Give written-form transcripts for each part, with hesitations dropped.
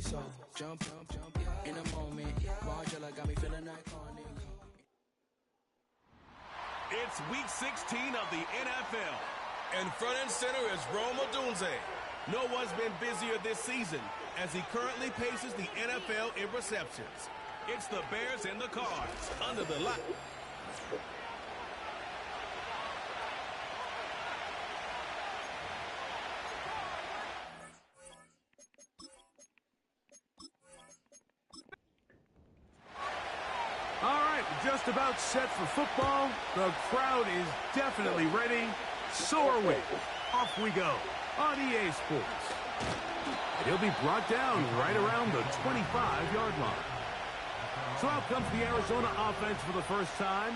So jump in a moment. Margella got me feeling iconic. It's week 16 of the NFL. And front and center is Rome Odunze. No one's been busier this season as he currently paces the NFL in receptions. It's the Bears and the Cards under the light. All right, just about set for football. The crowd is definitely ready. So are we. Off we go on EA Sports. He'll be brought down right around the 25-yard line. So out comes the Arizona offense for the first time.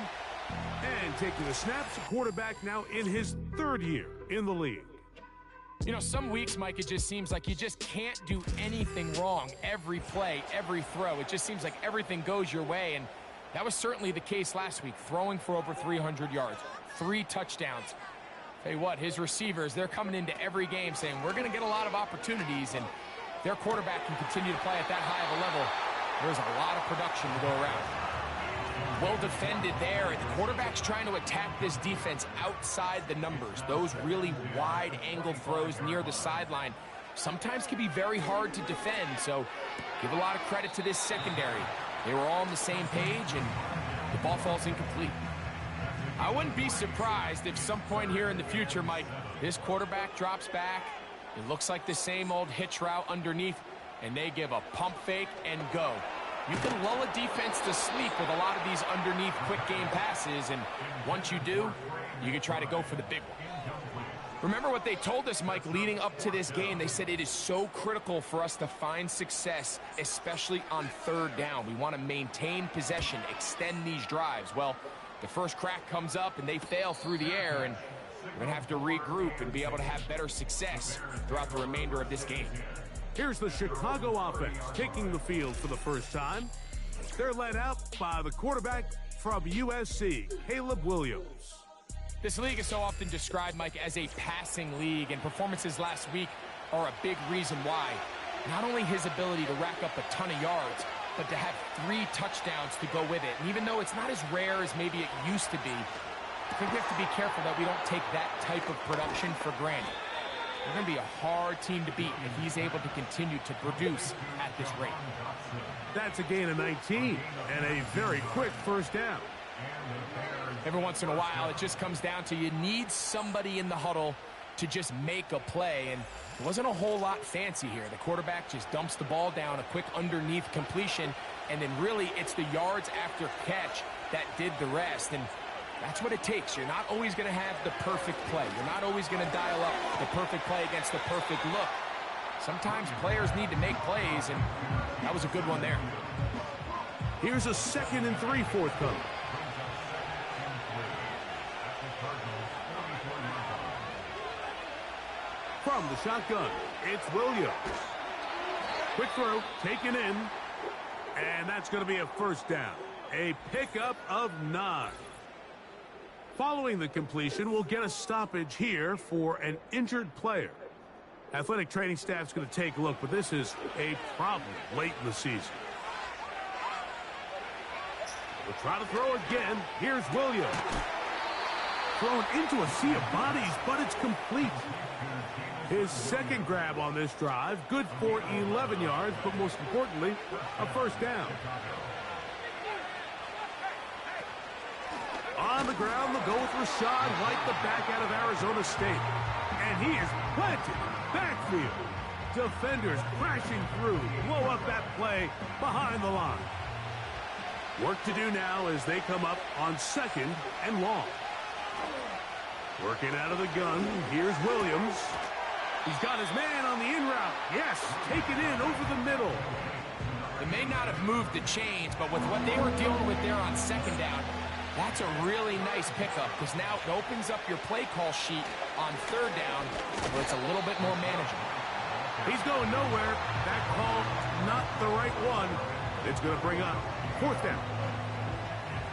And taking the snaps, quarterback now in his third year in the league. You know, some weeks, Mike, it just seems like you just can't do anything wrong. Every play, every throw, it just seems like everything goes your way. And that was certainly the case last week, throwing for over 300 yards, 3 touchdowns. Tell you what, his receivers, they're coming into every game saying, we're going to get a lot of opportunities, and their quarterback can continue to play at that high of a level. There's a lot of production to go around. Well defended there, and the quarterback's trying to attack this defense outside the numbers. Those really wide-angle throws near the sideline sometimes can be very hard to defend, so give a lot of credit to this secondary. They were all on the same page, and the ball falls incomplete. I wouldn't be surprised if some point here in the future, Mike, this quarterback drops back. It looks like the same old hitch route underneath, and they give a pump fake and go. You can lull a defense to sleep with a lot of these underneath quick game passes, and once you do, you can try to go for the big one. Remember what they told us, Mike, leading up to this game. They said it is so critical for us to find success, especially on third down. We want to maintain possession, extend these drives. Well, the first crack comes up and they fail through the air, and we're going to have to regroup and be able to have better success throughout the remainder of this game. Here's the Chicago offense taking the field for the first time. They're led out by the quarterback from USC, Caleb Williams. This league is so often described, Mike, as a passing league, and performances last week are a big reason why. Not only his ability to rack up a ton of yards, but to have 3 touchdowns to go with it. And even though it's not as rare as maybe it used to be, I think we have to be careful that we don't take that type of production for granted. They're going to be a hard team to beat if he's able to continue to produce at this rate. That's a gain of 19 and a very quick first down. Every once in a while, it just comes down to you need somebody in the huddle to just make a play, and it wasn't a whole lot fancy here. The quarterback just dumps the ball down, a quick underneath completion, and then really it's the yards after catch that did the rest, and that's what it takes. You're not always going to have the perfect play. You're not always going to dial up the perfect play against the perfect look. Sometimes players need to make plays, and that was a good one there. Here's a 2nd and 3 forthcoming. From the shotgun, it's Williams. Quick throw, taken in, and that's going to be a first down. A pickup of 9. Following the completion, we'll get a stoppage here for an injured player. Athletic training staff's going to take a look, but this is a problem late in the season. We'll try to throw again. Here's Williams. Thrown into a sea of bodies, but it's complete. His second grab on this drive, good for 11 yards, but most importantly, a first down. On the ground, they'll go with Rashad White, the back out of Arizona State. And he is planted backfield. Defenders crashing through, blow up that play behind the line. Work to do now as they come up on 2nd and long. Working out of the gun, here's Williams. He's got his man on the in route. Yes, taken in over the middle. They may not have moved the chains, but with what they were dealing with there on 2nd down, that's a really nice pickup because now it opens up your play call sheet on 3rd down where it's a little bit more manageable. He's going nowhere. That call, not the right one. It's going to bring up 4th down.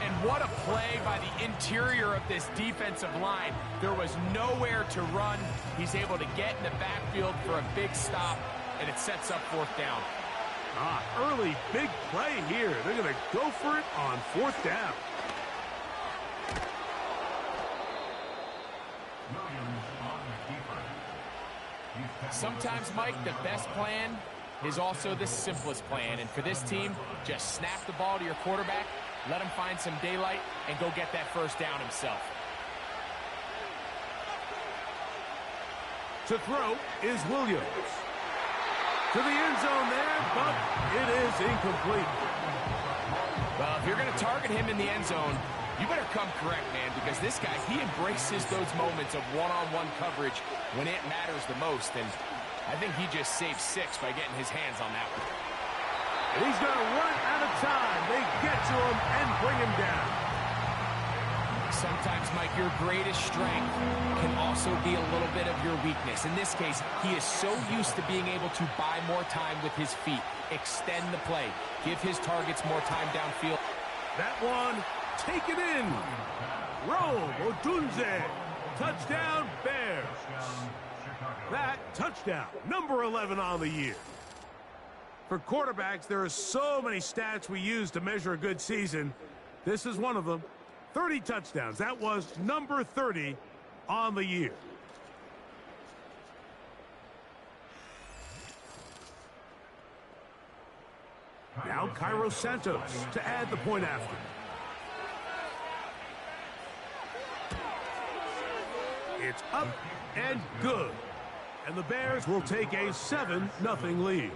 And what a play by the interior of this defensive line. There was nowhere to run. He's able to get in the backfield for a big stop, and it sets up 4th down. Early big play here. They're going to go for it on 4th down. Sometimes, Mike, the best plan is also the simplest plan. And for this team, just snap the ball to your quarterback, let him find some daylight, and go get that first down himself. To throw is Williams. To the end zone there, but it is incomplete. Well, if you're going to target him in the end zone, you better come correct, man, because this guy, he embraces those moments of one-on-one coverage when it matters the most, and I think he just saved 6 by getting his hands on that one. And he's going to run out of time. They get to him and bring him down. Sometimes, Mike, your greatest strength can also be a little bit of your weakness. In this case, he is so used to being able to buy more time with his feet, extend the play, give his targets more time downfield. That one taken in. Rome Odunze. Touchdown, Bears. That touchdown, number 11 on the year. For quarterbacks, there are so many stats we use to measure a good season. This is one of them. 30 touchdowns. That was number 30 on the year. Now Cairo Santos to add the point after. It's up and good. And the Bears will take a 7-0 lead.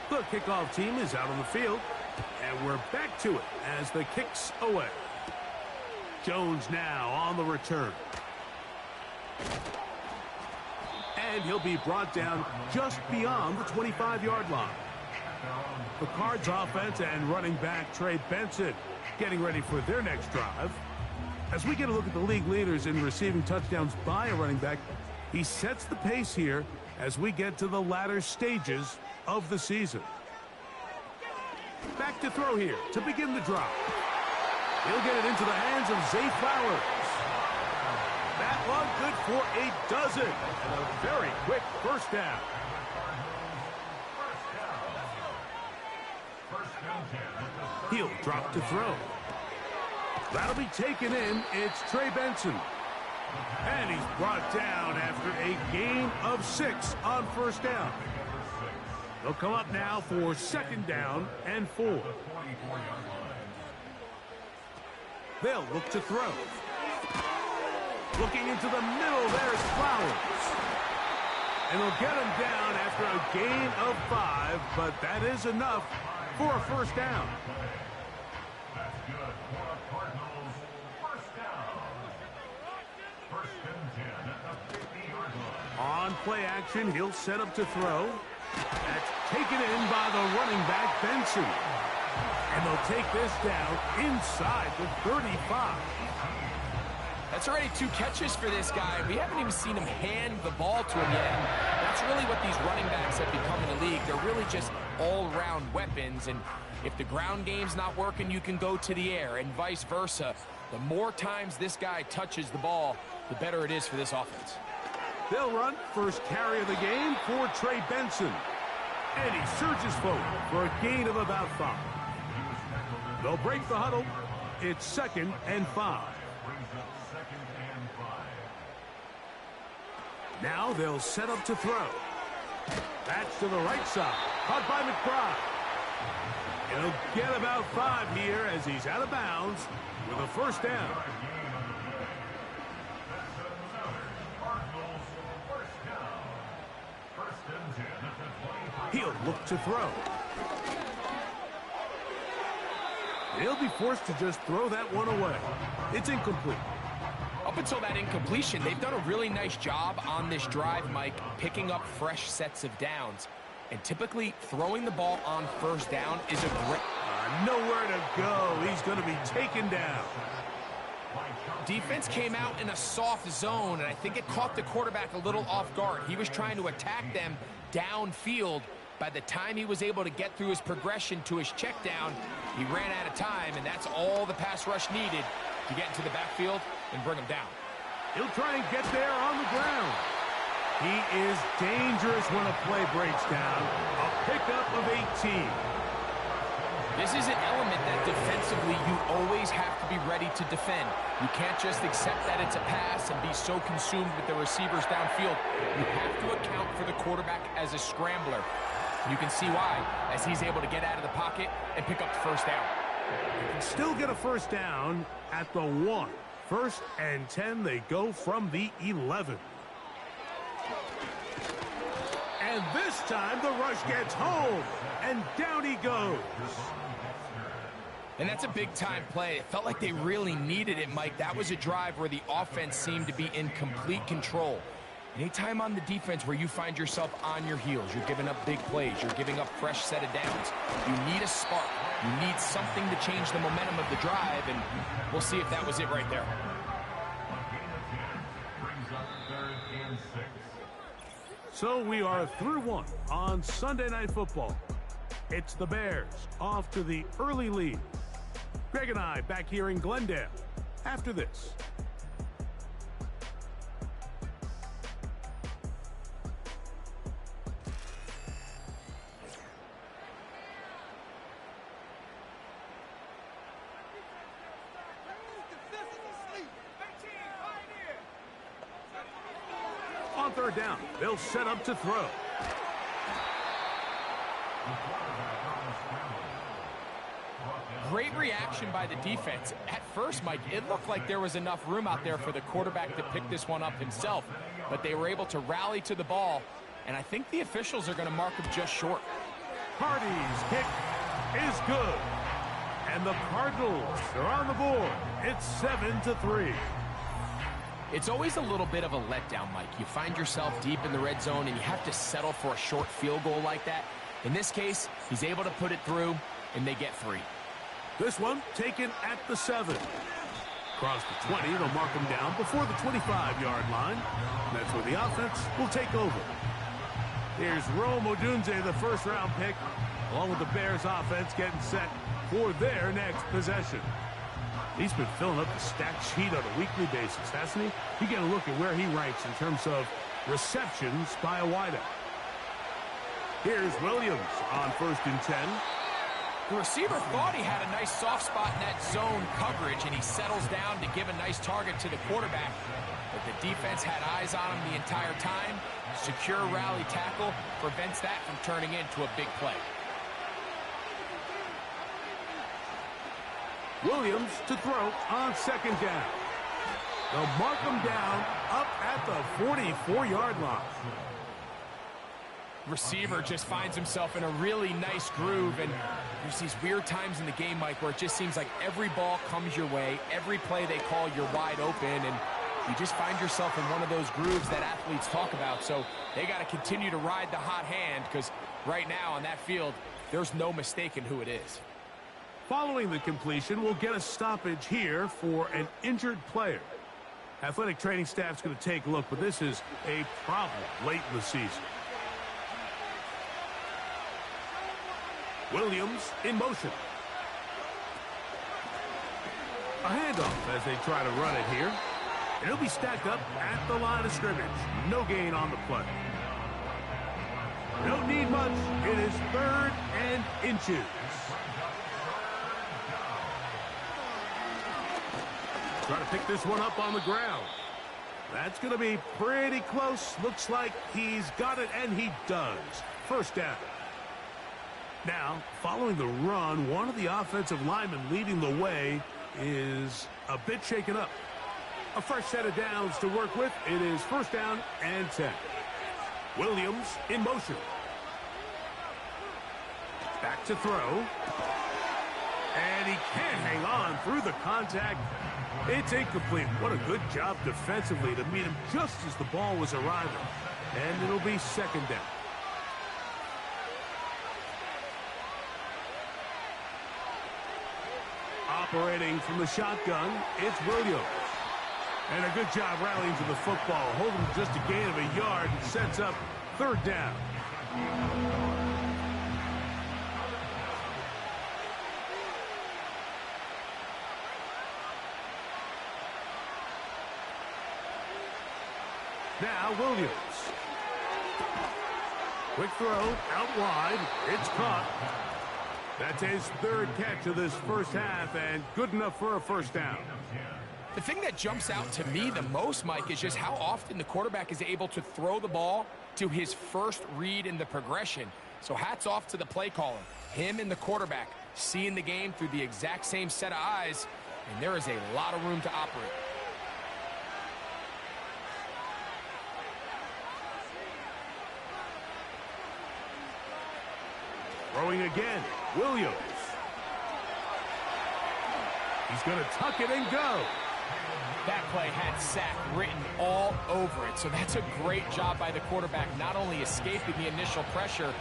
The kickoff team is out on the field. And we're back to it as the kick's away. Jones now on the return. And he'll be brought down just beyond the 25-yard line. The Cards offense and running back Trey Benson getting ready for their next drive. As we get a look at the league leaders in receiving touchdowns by a running back, he sets the pace here as we get to the latter stages of the season. Back to throw here to begin the drive. He'll get it into the hands of Zay Flowers. That one good for a dozen. And a very quick first down. He'll drop to throw. That'll be taken in. It's Trey Benson. And he's brought down after a gain of 6 on first down. They'll come up now for 2nd down and 4. They'll look to throw. Looking into the middle, there's Flowers. And they'll get him down after a gain of 5, but that is enough for a first down. That's good for a Cardinals first down. 1st and 10 at the 50-yard line. On play action, he'll set up to throw. That's taken in by the running back, Benson. And they'll take this down inside the 35. That's already 2 catches for this guy. We haven't even seen him hand the ball to him yet. And that's really what these running backs have become in the league. They're really just all-round weapons. And if the ground game's not working, you can go to the air and vice versa. The more times this guy touches the ball, the better it is for this offense. They'll run first carry of the game for Trey Benson. And he surges forward for a gain of about 5. They'll break the huddle. It's 2nd and 5. Now they'll set up to throw. That's to the right side. Caught by McBride. And he'll get about 5 here as he's out of bounds with a first down. He'll look to throw. He'll be forced to just throw that one away. It's incomplete. Up until that incompletion, they've done a really nice job on this drive, Mike, picking up fresh sets of downs. And typically, throwing the ball on first down is a great... Nowhere to go. He's going to be taken down. Defense came out in a soft zone, and I think it caught the quarterback a little off guard. He was trying to attack them downfield. By the time he was able to get through his progression to his check down, he ran out of time, and that's all the pass rush needed to get into the backfield and bring him down. He'll try and get there on the ground. He is dangerous when a play breaks down. A pickup of 18. This is an element that defensively you always have to be ready to defend. You can't just accept that it's a pass and be so consumed with the receivers downfield. You have to account for the quarterback as a scrambler. You can see why, as he's able to get out of the pocket and pick up the first down. Still get a first down at the 1. 1st and 10, they go from the 11. And this time the rush gets home, and down he goes. And that's a big-time play. It felt like they really needed it, Mike. That was a drive where the offense seemed to be in complete control. Anytime on the defense where you find yourself on your heels, you're giving up big plays, you're giving up fresh set of downs, you need a spark. You need something to change the momentum of the drive, and we'll see if that was it right there. So we are through 1 on Sunday Night Football. It's the Bears off to the early lead. Greg and I back here in Glendale after this. On 3rd down, they'll set up to throw. Great reaction by the defense. At first, Mike, it looked like there was enough room out there for the quarterback to pick this one up himself, but they were able to rally to the ball, and I think the officials are going to mark him just short. Hardy's kick is good, and the Cardinals are on the board. It's 7-3. It's always a little bit of a letdown, Mike. You find yourself deep in the red zone, and you have to settle for a short field goal like that. In this case, he's able to put it through, and they get 3. This one taken at the 7. Across the 20, they'll mark him down before the 25-yard line. That's where the offense will take over. Here's Rome Odunze, the first-round pick, along with the Bears offense getting set for their next possession. He's been filling up the stat sheet on a weekly basis, hasn't he? You get a look at where he ranks in terms of receptions by a wideout. Here's Williams on 1st and 10. The receiver thought he had a nice soft spot in that zone coverage, and he settles down to give a nice target to the quarterback. But the defense had eyes on him the entire time. Secure rally tackle prevents that from turning into a big play. Williams to throw on 2nd down. They'll mark him down up at the 44-yard line. Receiver just finds himself in a really nice groove, and there's these weird times in the game, Mike, where it just seems like every ball comes your way, every play they call, you're wide open, and you just find yourself in one of those grooves that athletes talk about. So they got to continue to ride the hot hand, because right now on that field, there's no mistaking who it is. Following the completion, we'll get a stoppage here for an injured player. Athletic training staff's going to take a look, but this is a problem late in the season. Williams in motion. A handoff as they try to run it here. And he'll be stacked up at the line of scrimmage. No gain on the play. Don't need much. It is 3rd and inches. Try to pick this one up on the ground. That's going to be pretty close. Looks like he's got it, and he does. 1st down. Now, following the run, one of the offensive linemen leading the way is a bit shaken up. A fresh set of downs to work with. It is 1st down and 10. Williams in motion. Back to throw. And he can't hang on through the contact. It's incomplete. What a good job defensively to meet him just as the ball was arriving. And it'll be 2nd down. Operating from the shotgun, it's Williams. And a good job rallying to the football, holding just a gain of a yard and sets up 3rd down. Now Williams Quick throw out wide. It's caught. That's his third catch of this first half and good enough for a first down. The thing that jumps out to me the most, Mike, is just how often the quarterback is able to throw the ball to his first read in the progression. So hats off to the play caller. Him and the quarterback seeing the game through the exact same set of eyes, and there is a lot of room to operate. Throwing again, Williams. He's going to tuck it and go. That play had sack written all over it, so that's a great job by the quarterback, not only escaping the initial pressure,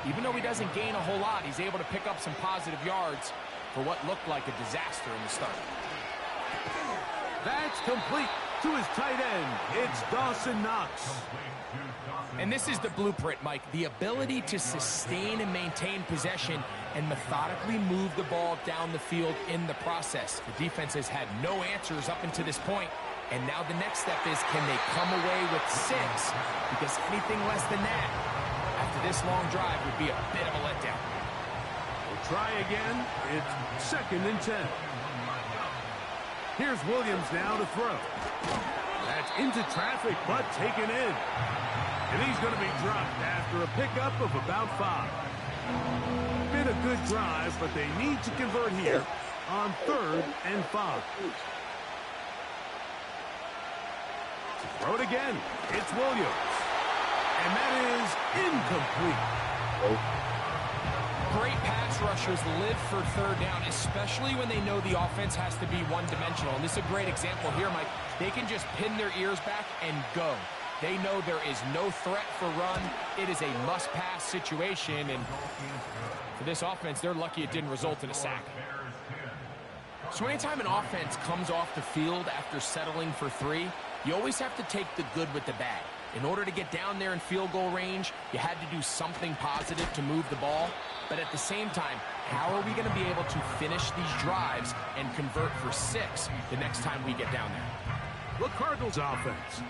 even though he doesn't gain a whole lot, he's able to pick up some positive yards for what looked like a disaster in the start. That's complete to his tight end. It's Dawson Knox. And this is the blueprint, Mike. The ability to sustain and maintain possession and methodically move the ball down the field in the process. The defense has had no answers up until this point, and now the next step is, can they come away with 6? Because anything less than that, after this long drive, would be a bit of a letdown. We'll try again. It's 2nd and 10. Here's Williams now to throw. That's into traffic, but taken in. And he's going to be dropped after a pickup of about 5. Been a good drive, but they need to convert here on 3rd and 5. To throw it again, it's Williams. And that is incomplete. Great pass rushers live for 3rd down, especially when they know the offense has to be one-dimensional. And this is a great example here, Mike. They can just pin their ears back and go. They know there is no threat for run. It is a must-pass situation, and for this offense, they're lucky it didn't result in a sack. So anytime an offense comes off the field after settling for 3, you always have to take the good with the bad. In order to get down there in field goal range, you had to do something positive to move the ball. But at the same time, how are we going to be able to finish these drives and convert for 6 the next time we get down there? The Cardinals offense.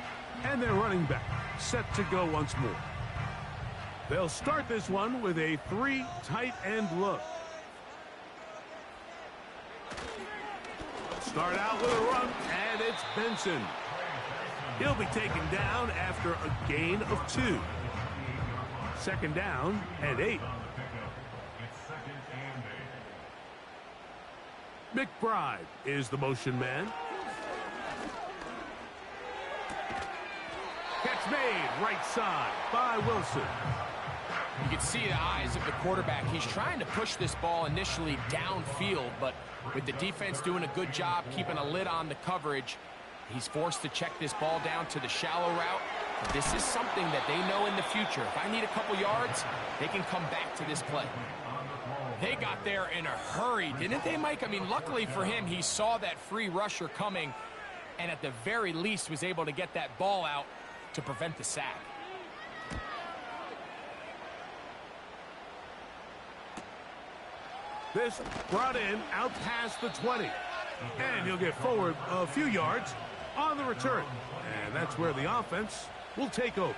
And their running back set to go once more. They'll start this one with a 3 tight end look. Start out with a run, and it's Benson. He'll be taken down after a gain of 2. 2nd down and 8. McBride is the motion man. Catch made right side by Wilson. You can see the eyes of the quarterback. He's trying to push this ball initially downfield, but with the defense doing a good job keeping a lid on the coverage, he's forced to check this ball down to the shallow route. But this is something that they know in the future. If I need a couple yards, they can come back to this play. They got there in a hurry, didn't they, Mike? I mean, luckily for him, he saw that free rusher coming and at the very least was able to get that ball out to prevent the sack. This brought in out past the 20. And he'll get forward a few yards on the return. And that's where the offense will take over.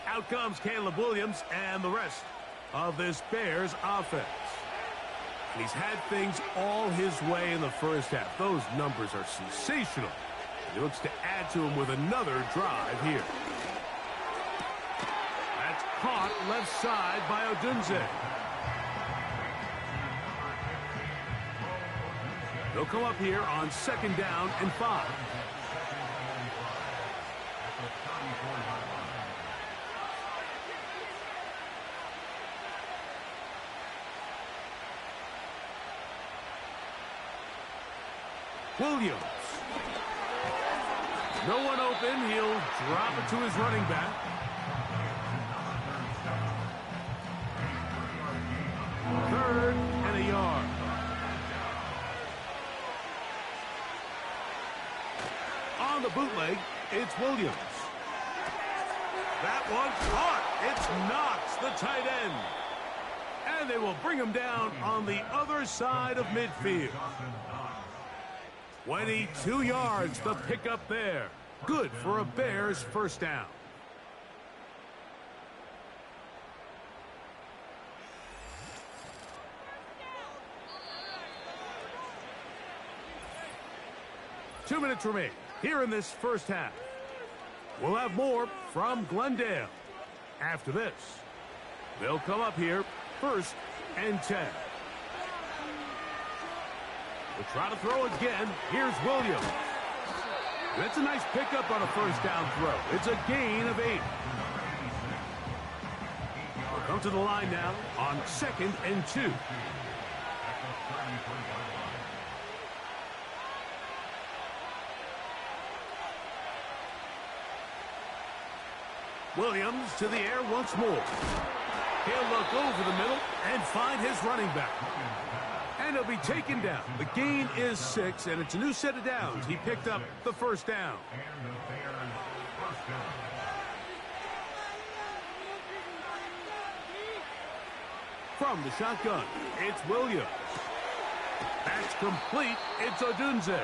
Out comes Caleb Williams and the rest of this Bears offense. And he's had things all his way in the first half. Those numbers are sensational. He looks to add to him with another drive here. That's caught left side by Odunze. They'll come up here on 2nd down and 5. Williams. No one open. He'll drop it to his running back. Third and a yard. On the bootleg, it's Williams. That one caught. It's Knox, the tight end. And they will bring him down on the other side of midfield. 22 yards, the pickup there. Good for a Bears first down. 2 minutes remain here in this first half. We'll have more from Glendale. After this, they'll come up here 1st and 10. We'll try to throw again. Here's Williams. That's a nice pickup on a first down throw. It's a gain of 8. We'll come to the line now on 2nd and 2. Williams to the air once more. He'll look over the middle and find his running back. And he'll be taken down. The gain is 6, and it's a new set of downs. He picked up the first down. From the shotgun, it's Williams. That's complete. It's Odunze.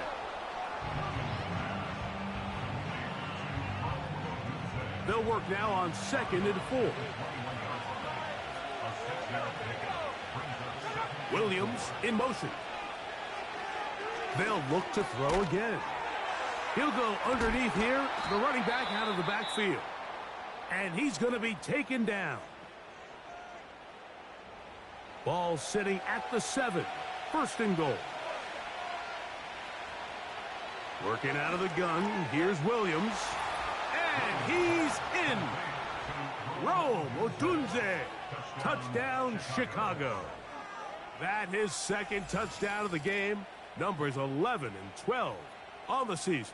They'll work now on 2nd and 4. Williams in motion. They'll look to throw again. He'll go underneath here. The running back out of the backfield. And he's going to be taken down. Ball sitting at the 7. 1st and goal. Working out of the gun. Here's Williams. And he's in. Rome Odunze. Touchdown, Chicago. That his 2nd touchdown of the game. Numbers 11 and 12 on the season.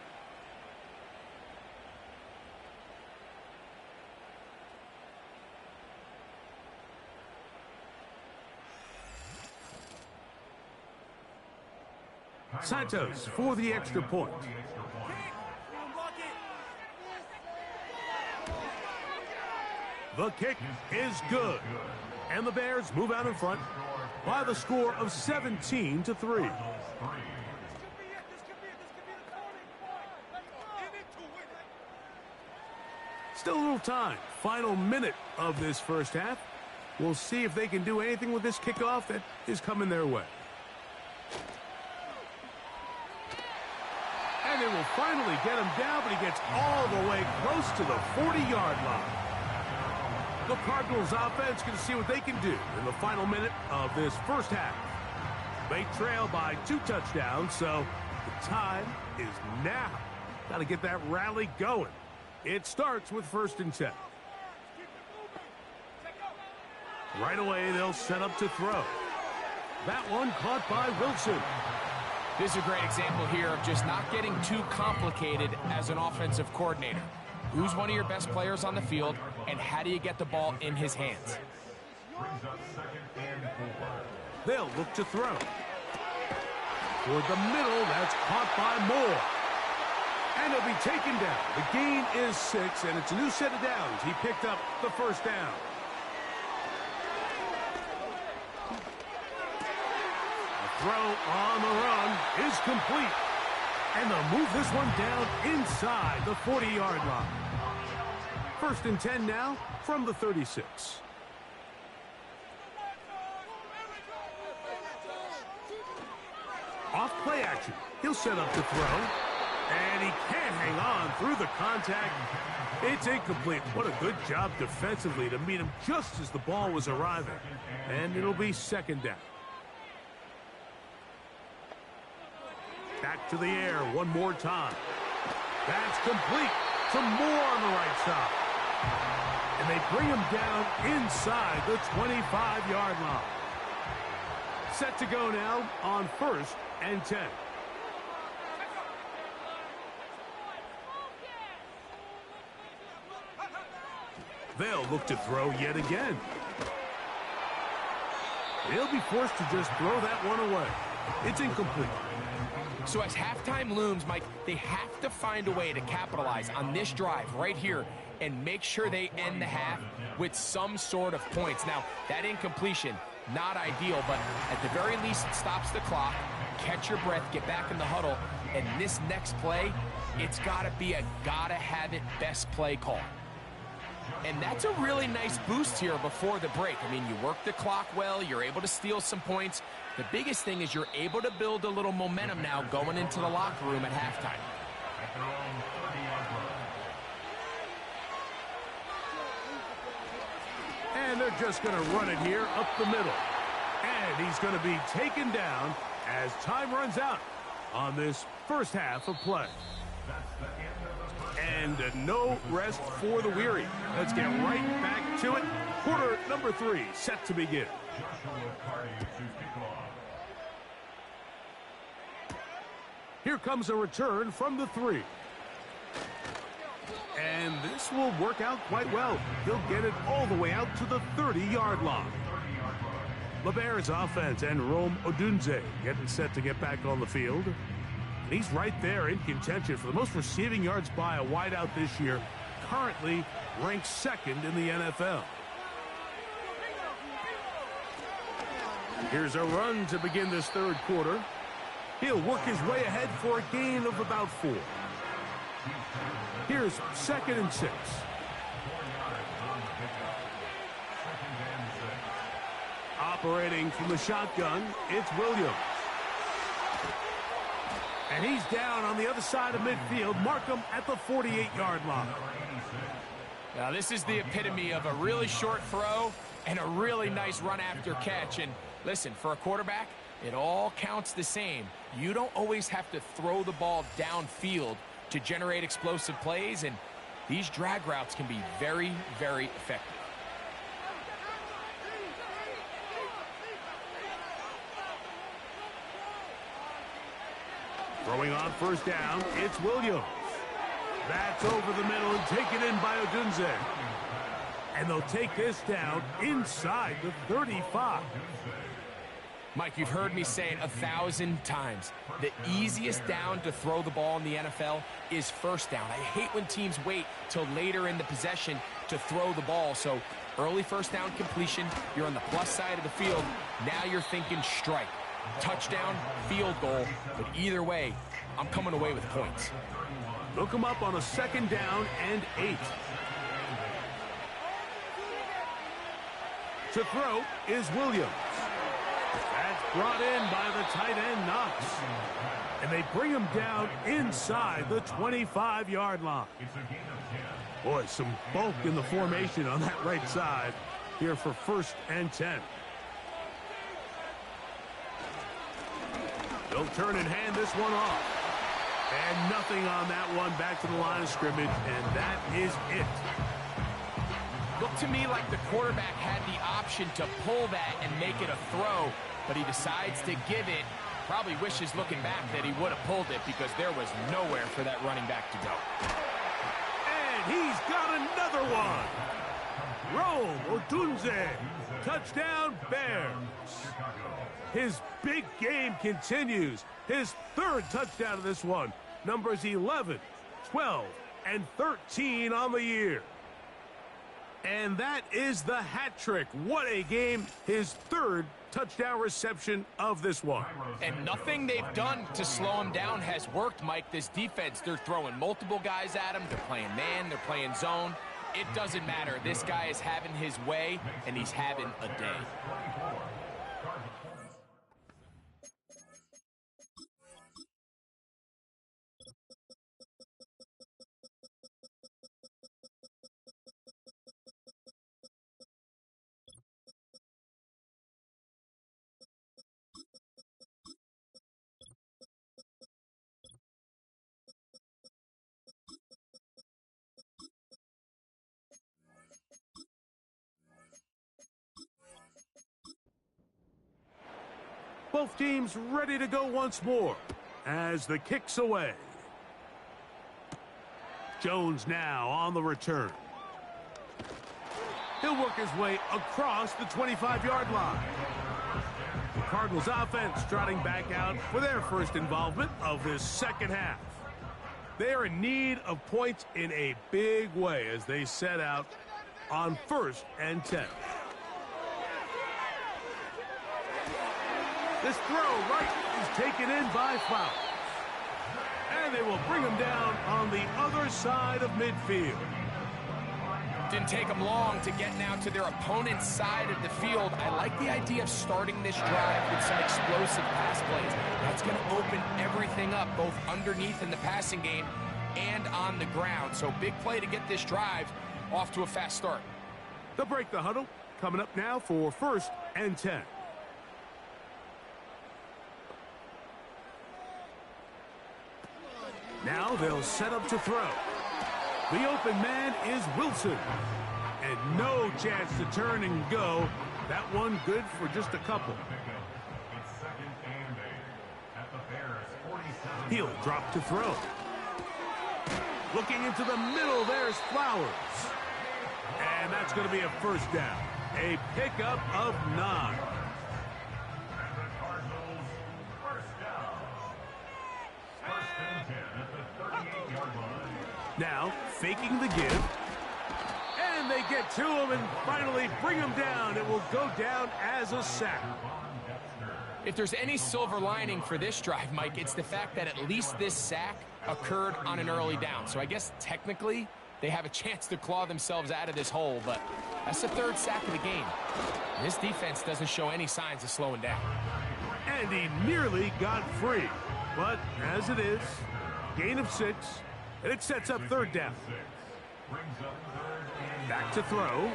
Santos for the extra point. The kick is good. And the Bears move out in front by the score of 17-3. Still a little time. Final minute of this first half. We'll see if they can do anything with this kickoff that is coming their way. And they will finally get him down, but he gets all the way close to the 40-yard line. The Cardinals offense can see what they can do in the final minute of this first half. They trail by 2 touchdowns, so the time is now. Got to get that rally going. It starts with 1st and 10. Right away, they'll set up to throw. That one caught by Wilson. This is a great example here of just not getting too complicated as an offensive coordinator. Who's one of your best players on the field, and how do you get the ball in his hands? They'll look to throw. Toward the middle, that's caught by Moore. And he'll be taken down. The gain is 6, and it's a new set of downs. He picked up the first down. The throw on the run is complete. And they'll move this one down inside the 40-yard line. 1st and 10 now from the 36. Off play action. He'll set up to throw. And he can't hang on through the contact. It's incomplete. What a good job defensively to meet him just as the ball was arriving. And it'll be 2nd down. Back to the air one more time. That's complete. Some more on the right side. And they bring him down inside the 25-yard line. Set to go now on 1st and 10. They'll look to throw yet again. He'll be forced to just throw that one away. It's incomplete. So as halftime looms, Mike, they have to find a way to capitalize on this drive right here and make sure they end the half with some sort of points. Now, that incompletion, not ideal, but at the very least, it stops the clock. Catch your breath, get back in the huddle, and this next play, it's got to be a gotta-have-it best play call. And that's a really nice boost here before the break. I mean, you work the clock well, you're able to steal some points. The biggest thing is you're able to build a little momentum now going into the locker room at halftime. At their own 30-yard line. And they're just going to run it here up the middle. And he's going to be taken down as time runs out on this first half of play. And no rest for the weary. Let's get right back to it. Quarter number 3 set to begin. Here comes a return from the 3. And this will work out quite well. He'll get it all the way out to the 30-yard line. LeBear's offense and Rome Odunze getting set to get back on the field. And he's right there in contention for the most receiving yards by a wideout this year. Currently ranked 2nd in the NFL. Here's a run to begin this third quarter. He'll work his way ahead for a gain of about 4. Here's 2nd and 6. Operating from the shotgun, it's Williams. And he's down on the other side of midfield. Mark him at the 48-yard line. Now, this is the epitome of a really short throw and a really nice run after catch. And listen, for a quarterback, it all counts the same. You don't always have to throw the ball downfield to generate explosive plays, and these drag routes can be very, very effective. Throwing on first down, it's Williams. That's over the middle and taken in by Odunze. And they'll take this down inside the 35. Mike, you've heard me say it 1,000 times. The easiest down to throw the ball in the NFL is first down. I hate when teams wait till later in the possession to throw the ball. So early first down completion, you're on the plus side of the field. Now you're thinking strike. Touchdown, field goal, but either way, I'm coming away with points. Look him up on a 2nd down and 8. To throw is Williams. That's brought in by the tight end, Knox. And they bring him down inside the 25-yard line. Boy, some bulk in the formation on that right side here for 1st and 10. They'll turn and hand this one off. And nothing on that one, back to the line of scrimmage, and that is it. Looked to me like the quarterback had the option to pull that and make it a throw, but he decides to give it. Probably wishes looking back that he would have pulled it because there was nowhere for that running back to go. And he's got another one. Rome Odunze, touchdown Bears. His big game continues. His 3rd touchdown of this one. Numbers 11, 12, and 13 on the year. And that is the hat trick. What a game. His 3rd touchdown reception of this one. And nothing they've done to slow him down has worked, Mike. This defense, they're throwing multiple guys at him. They're playing man, they're playing zone. It doesn't matter. This guy is having his way, and he's having a day. Both teams ready to go once more as the kick's away. Jones now on the return. He'll work his way across the 25-yard line. The Cardinals offense trotting back out for their first involvement of this second half. They are in need of points in a big way as they set out on 1st and 10. This throw right is taken in by Flowers. And they will bring him down on the other side of midfield. Didn't take them long to get now to their opponent's side of the field. I like the idea of starting this drive with some explosive pass plays. That's going to open everything up, both underneath in the passing game and on the ground. So big play to get this drive off to a fast start. They'll break the huddle. Coming up now for 1st and 10. Now they'll set up to throw. The open man is Wilson. And no chance to turn and go. That one good for just a couple. He'll drop to throw. Looking into the middle, there's Flowers. And that's going to be a first down. A pickup of 9. Now, faking the give. And they get to him and finally bring him down. It will go down as a sack. If there's any silver lining for this drive, Mike, it's the fact that at least this sack occurred on an early down. So I guess technically they have a chance to claw themselves out of this hole, but that's the 3rd sack of the game. And this defense doesn't show any signs of slowing down. And he nearly got free. But as it is, gain of 6, and it sets up 3rd down. Back to throw.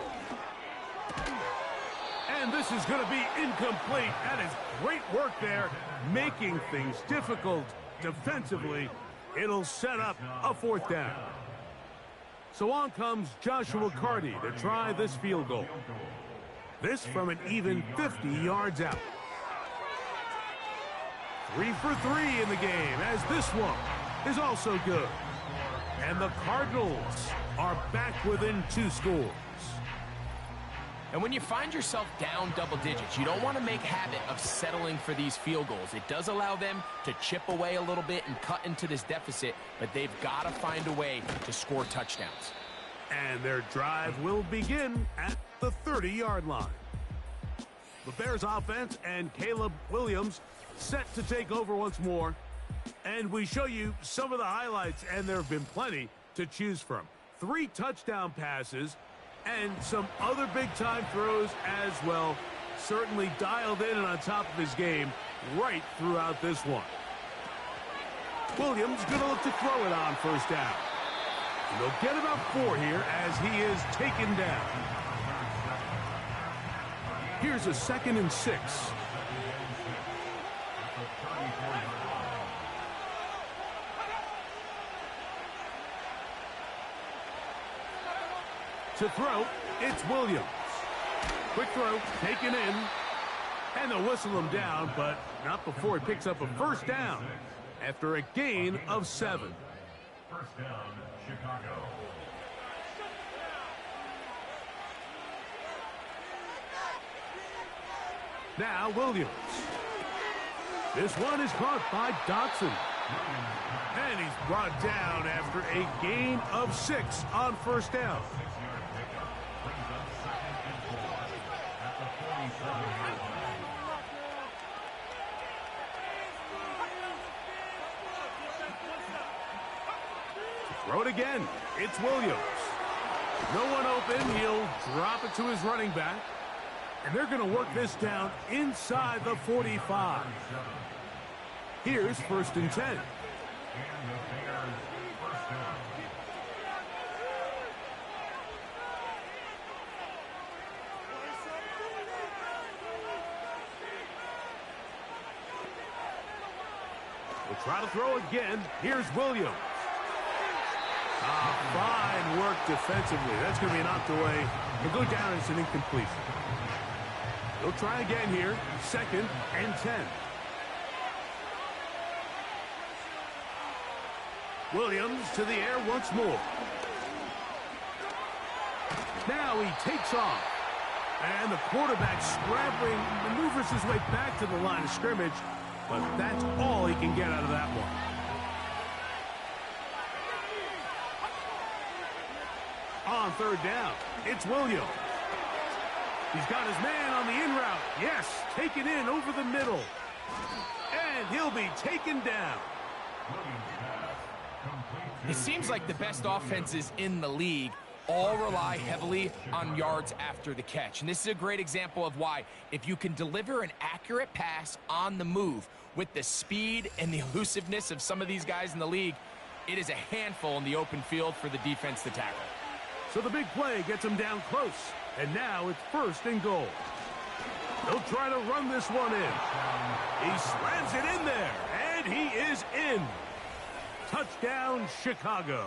And this is going to be incomplete. That is great work there, making things difficult defensively. It'll set up a 4th down. So on comes Joshua Carty to try this field goal. This from an even 50 yards out. 3 for 3 in the game, as this one is also good. And the Cardinals are back within 2 scores. And when you find yourself down double digits, you don't want to make habit of settling for these field goals. It does allow them to chip away a little bit and cut into this deficit, but they've got to find a way to score touchdowns. And their drive will begin at the 30-yard line. The Bears offense and Caleb Williams set to take over once more. And we show you some of the highlights, and there have been plenty to choose from. 3 touchdown passes and some other big-time throws as well. Certainly dialed in and on top of his game right throughout this one. Williams going to look to throw it on 1st down. And they'll get about 4 here as he is taken down. Here's a 2nd and 6. To throw, it's Williams. Quick throw, taken in. And they'll whistle him down, but not before he picks up a 1st down after a gain of 7. 1st down, Chicago. Now Williams. This one is caught by Dotson. And he's brought down after a gain of 6 on 1st down. Throw it again. It's Williams. No one open. He'll drop it to his running back. And they're going to work this down inside the 45. Here's 1st and 10. We'll try to throw again. Here's Williams. Fine work defensively. That's going to be knocked away. He'll go down as an incompletion. They'll try again here. 2nd and 10. Williams to the air once more. Now he takes off. And the quarterback scrambling, maneuvers his way back to the line of scrimmage. But that's all he can get out of that one. On 3rd down, it's Williams. He's got his man on the in route. Yes, taken in over the middle. And he'll be taken down. It seems like the best offenses in the league all rely heavily on yards after the catch. And this is a great example of why, if you can deliver an accurate pass on the move with the speed and the elusiveness of some of these guys in the league, it is a handful in the open field for the defense to tackle. So the big play gets him down close, and now it's 1st and goal. He'll try to run this one in. He slams it in there, and he is in. Touchdown, Chicago.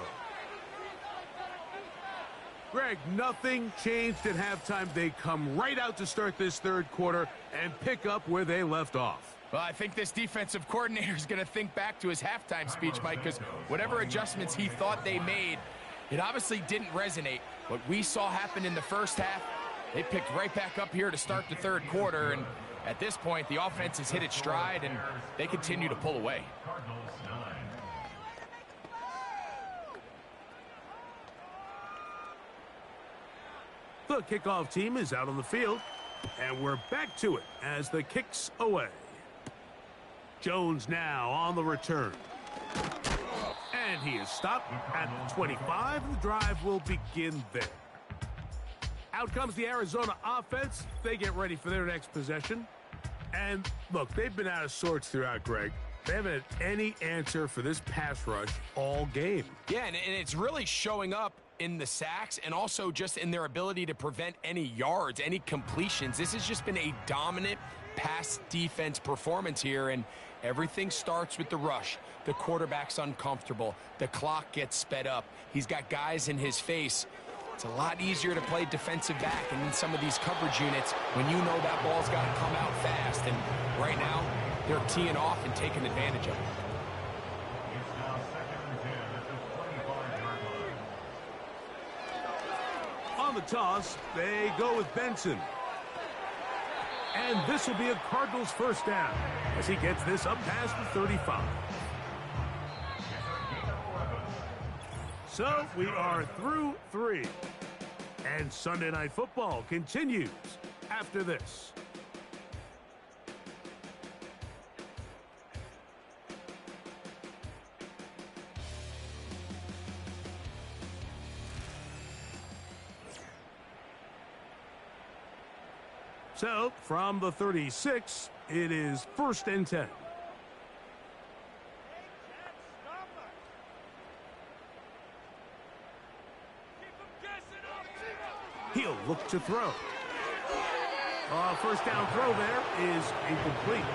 Greg, nothing changed at halftime. They come right out to start this 3rd quarter and pick up where they left off. Well, I think this defensive coordinator is going to think back to his halftime speech, Mike, because whatever adjustments he thought they made, it obviously didn't resonate. What we saw happen in the first half, they picked right back up here to start the 3rd quarter, and at this point, the offense has hit its stride, and they continue to pull away. The kickoff team is out on the field, and we're back to it as the kick's away. Jones now on the return. And he is stopped at the 25. The drive will begin there. Out comes the Arizona offense. They get ready for their next possession. And look, they've been out of sorts throughout, Greg. They haven't had any answer for this pass rush all game. Yeah, and it's really showing up in the sacks and also just in their ability to prevent any yards, any completions. This has just been a dominant pass defense performance here, and everything starts with the rush. The quarterback's uncomfortable. The clock gets sped up. He's got guys in his face. It's a lot easier to play defensive back and in some of these coverage units when you know that ball's got to come out fast. And right now, they're teeing off and taking advantage of it. It's now 2nd and 10 at the 25-yard line. On the toss, they go with Benson. And this will be a Cardinals 1st down as he gets this up past the 35. So we are through 3. And Sunday Night Football continues after this. So, from the 36, it is 1st and 10. He'll look to throw. 1st down throw there is incomplete.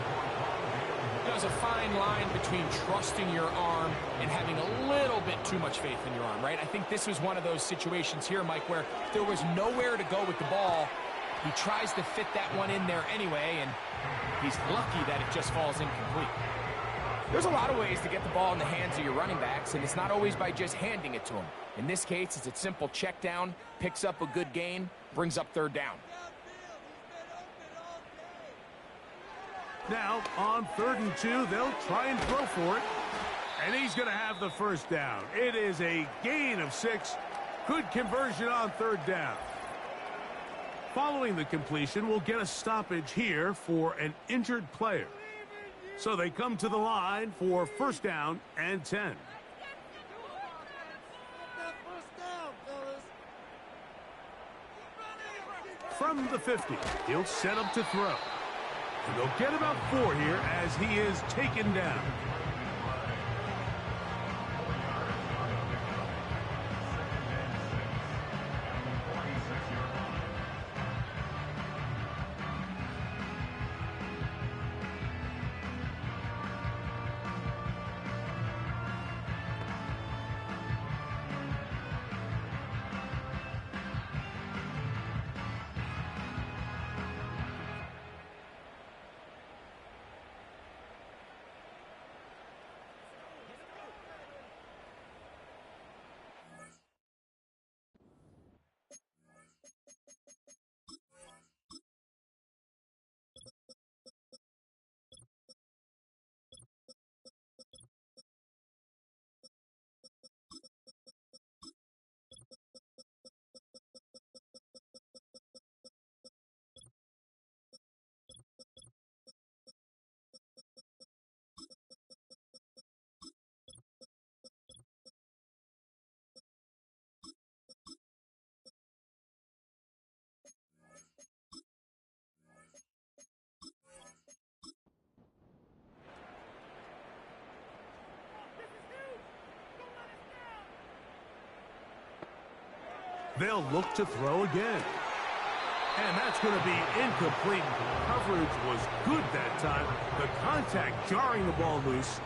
There's a fine line between trusting your arm and having a little bit too much faith in your arm, right? I think this was one of those situations here, Mike, where there was nowhere to go with the ball. He tries to fit that one in there anyway, and he's lucky that it just falls incomplete. There's a lot of ways to get the ball in the hands of your running backs, and it's not always by just handing it to them. In this case, it's a simple check down, picks up a good gain, brings up 3rd down. Now, on 3rd and 2, they'll try and throw for it. And he's going to have the 1st down. It is a gain of 6. Good conversion on 3rd down. Following the completion, we'll get a stoppage here for an injured player. So they come to the line for 1st down and 10. From the 50, he'll set up to throw. And they'll get about 4 here as he is taken down. They'll look to throw again. And that's going to be incomplete. Coverage was good that time. The contact jarring the ball loose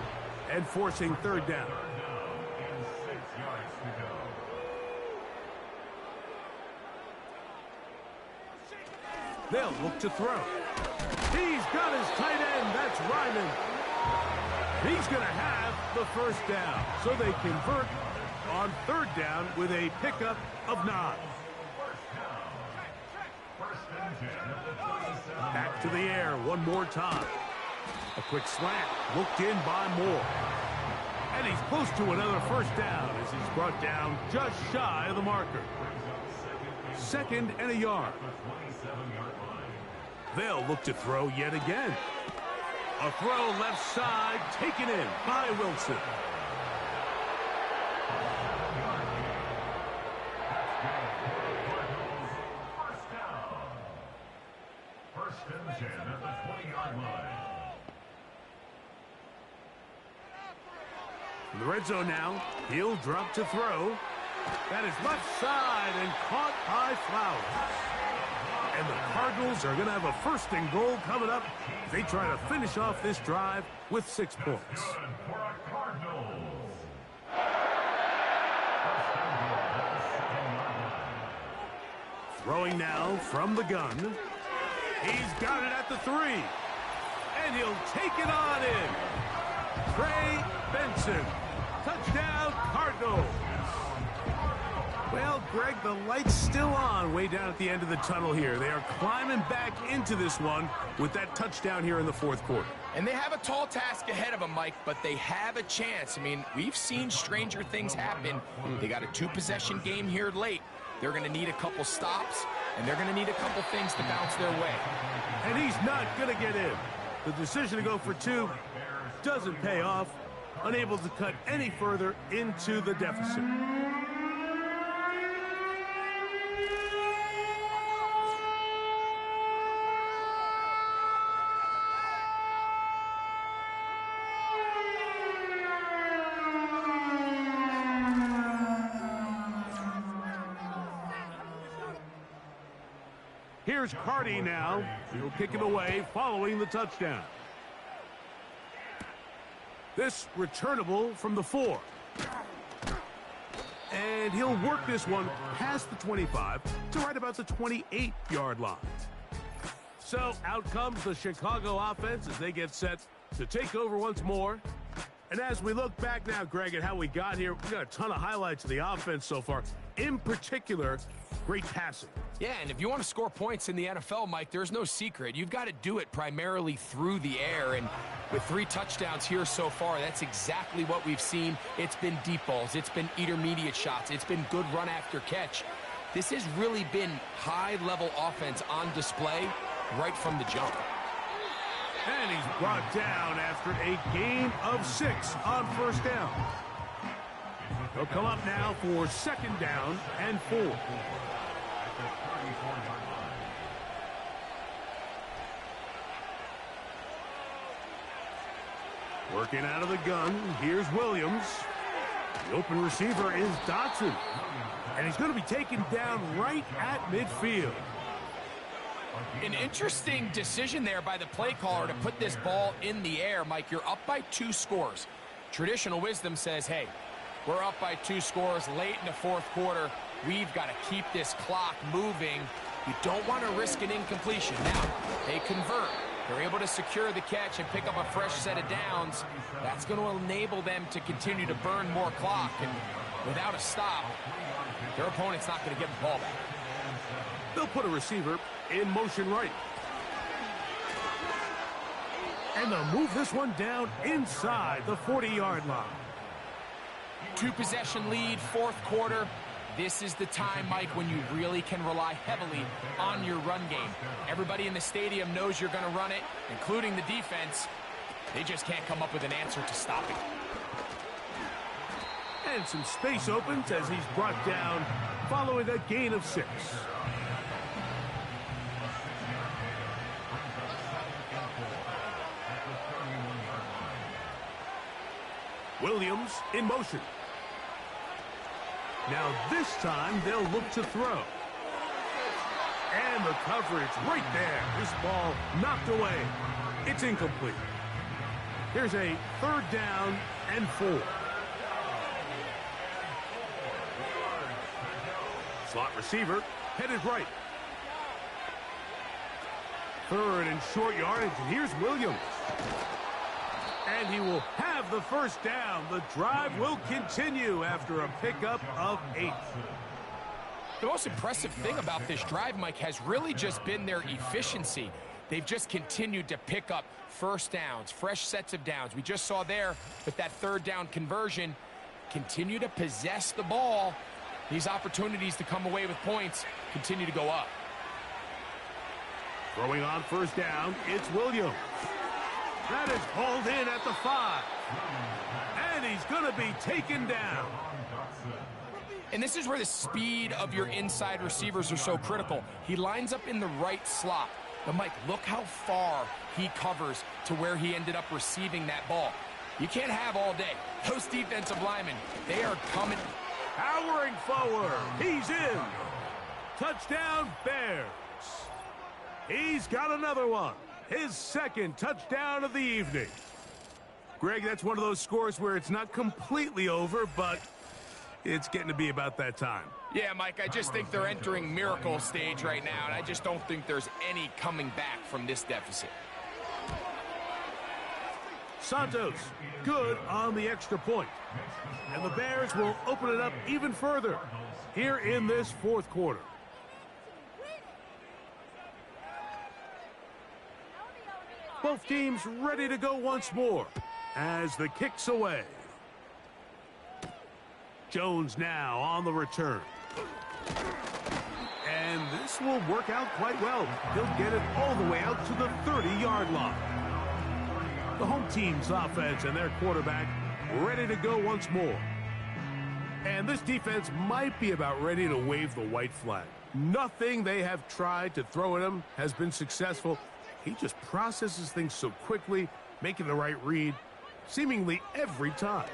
and forcing third down. And 6 yards to go. They'll look to throw. He's got his tight end. That's Ryman. He's going to have the first down. So they convert on third down with a pickup of 9. Back to the air one more time. A quick slant, looked in by Moore. And he's close to another first down as he's brought down just shy of the marker. 2nd and a yard. They'll look to throw yet again. A throw left side, taken in by Wilson. In the red zone now, he'll drop to throw. That is left side and caught by Flowers. And the Cardinals are going to have a 1st and goal coming up as they try to finish off this drive with 6 points. Throwing now from the gun. He's got it at the 3. And he'll take it on in. Trey Benson. Touchdown, Cardinals. Well, Greg, the light's still on way down at the end of the tunnel here. They are climbing back into this one with that touchdown here in the 4th quarter. And they have a tall task ahead of them, Mike, but they have a chance. I mean, we've seen stranger things happen. They got a 2-possession game here late. They're going to need a couple stops, and they're going to need a couple things to bounce their way. And he's not going to get in. The decision to go for 2 doesn't pay off. Unable to cut any further into the deficit. Here's Carty now. He'll kick it away following the touchdown. This returnable from the 4. And he'll work this one past the 25 to right about the 28-yard line. So out comes the Chicago offense as they get set to take over once more. And as we look back now, Greg, at how we got here, we got a ton of highlights of the offense so far. In particular, great passing. Yeah, and if you want to score points in the NFL, Mike, there's no secret. You've got to do it primarily through the air, and with 3 touchdowns here so far, that's exactly what we've seen. It's been deep balls. It's been intermediate shots. It's been good run after catch. This has really been high-level offense on display right from the jump. And he's brought down after a gain of 6 on first down. They'll come up now for 2nd down and 4. Working out of the gun, here's Williams. The open receiver is Dotson. And he's going to be taken down right at midfield. An interesting decision there by the play caller to put this ball in the air. Mike, you're up by 2 scores. Traditional wisdom says, hey, we're up by 2 scores late in the 4th quarter. We've got to keep this clock moving. You don't want to risk an incompletion. Now, they convert. They're able to secure the catch and pick up a fresh set of downs. That's going to enable them to continue to burn more clock. And without a stop, their opponent's not going to get the ball back. They'll put a receiver in motion right. And they'll move this one down inside the 40-yard line. 2-possession lead, 4th quarter. This is the time, Mike, when you really can rely heavily on your run game. Everybody in the stadium knows you're going to run it, including the defense. They just can't come up with an answer to stop it. And some space opens as he's brought down following a gain of 6. Williams in motion. Now this time they'll look to throw. And the coverage right there. This ball knocked away. It's incomplete. Here's a 3rd down and 4. Slot receiver headed right. 3rd and short yardage, and here's Williams. And he will have the first down. The drive will continue after a pickup of 8. The most impressive thing about this drive, Mike, has really just been their efficiency. They've just continued to pick up first downs, fresh sets of downs. We just saw there with that 3rd down conversion, continue to possess the ball. These opportunities to come away with points continue to go up. Throwing on first down, it's Williams. That is hauled in at the 5. And he's going to be taken down. And this is where the speed of your inside receivers are so critical. He lines up in the right slot. But, Mike, look how far he covers to where he ended up receiving that ball. You can't have all day. Those defensive linemen, they are coming. Powering forward. He's in. Touchdown, Bears. He's got another one. His 2nd touchdown of the evening. Greg, that's one of those scores where it's not completely over, but it's getting to be about that time. Yeah, Mike, I just think they're entering miracle stage right now, and I just don't think there's any coming back from this deficit. Santos, good on the extra point. And the Bears will open it up even further here in this 4th quarter. Both teams ready to go once more as the kick's away. Jones now on the return. And this will work out quite well. He'll get it all the way out to the 30-yard line. The home team's offense and their quarterback ready to go once more. And this defense might be about ready to wave the white flag. Nothing they have tried to throw at him has been successful. He just processes things so quickly, making the right read, seemingly every time.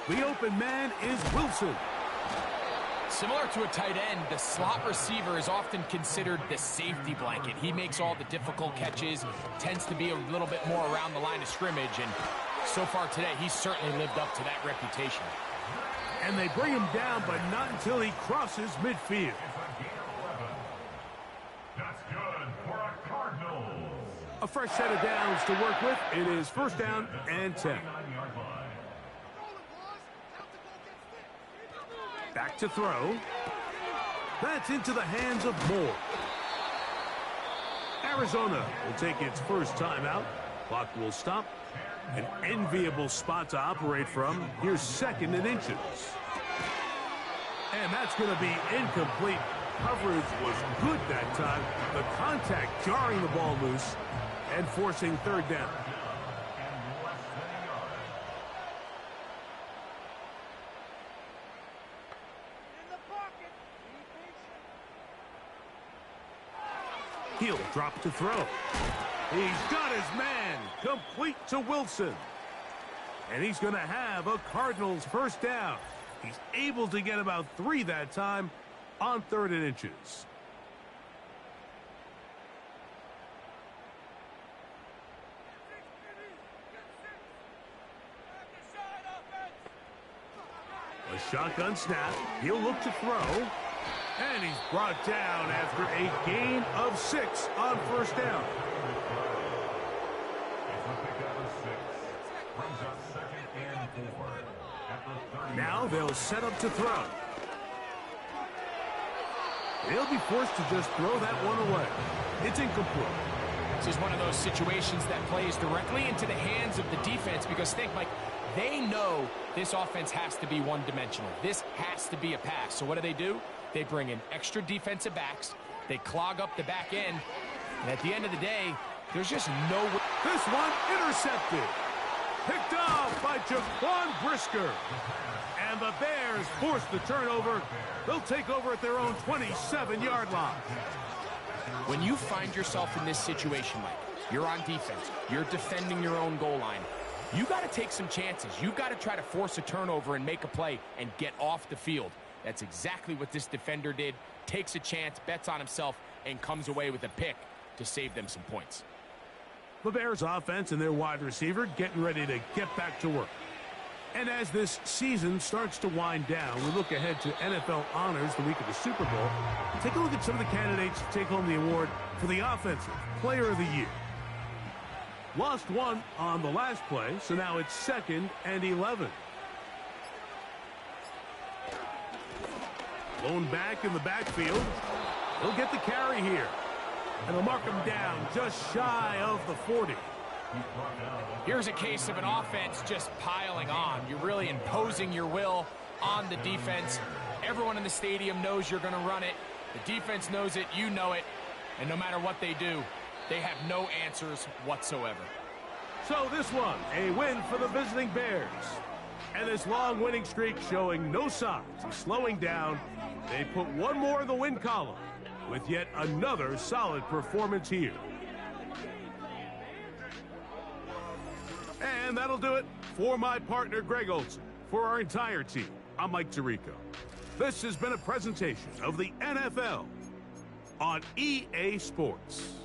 The open man is Wilson. Similar to a tight end, the slot receiver is often considered the safety blanket. He makes all the difficult catches, tends to be a little bit more around the line of scrimmage, and so far today, he's certainly lived up to that reputation. And they bring him down, but not until he crosses midfield. That's good for a Cardinals. A fresh set of downs to work with. It is 1st down and 10. Back to throw. That's into the hands of Moore. Arizona will take its first timeout. Clock will stop. An enviable spot to operate from. Here's 2nd and inches. And that's going to be incomplete. Coverage was good that time. The contact jarring the ball loose and forcing 3rd down. He'll drop to throw. He's got his man, complete to Wilson. And he's going to have a Cardinals first down. He's able to get about 3 that time on 3rd and inches. A shotgun snap. He'll look to throw. And he's brought down after a gain of 6 on first down. Now they'll set up to throw. They'll be forced to just throw that one away. It's incomplete. This is one of those situations that plays directly into the hands of the defense because think, Mike, they know this offense has to be one-dimensional. This has to be a pass. So what do? They bring in extra defensive backs. They clog up the back end. And at the end of the day, there's just no way. This one intercepted. Picked off by Jaquan Brisker. And the Bears force the turnover. They'll take over at their own 27-yard line. When you find yourself in this situation, Mike, you're on defense, you're defending your own goal line, you got to take some chances. You've got to try to force a turnover and make a play and get off the field. That's exactly what this defender did. Takes a chance, bets on himself, and comes away with a pick to save them some points. The Bears offense and their wide receiver getting ready to get back to work. And as this season starts to wind down, we look ahead to NFL honors the week of the Super Bowl. Take a look at some of the candidates to take home the award for the Offensive Player of the Year. Lost one on the last play, so now it's 2nd and 11. Blown back in the backfield. He'll get the carry here. And they'll mark him down just shy of the 40. Here's a case of an offense just piling on. You're really imposing your will on the defense. Everyone in the stadium knows you're going to run it. The defense knows it, you know it. And no matter what they do, they have no answers whatsoever. So this one, a win for the visiting Bears. And this long winning streak showing no signs of slowing down. They put one more in the win column with yet another solid performance here. And that'll do it for my partner, Greg Olson. For our entire team, I'm Mike Tirico. This has been a presentation of the NFL on EA Sports.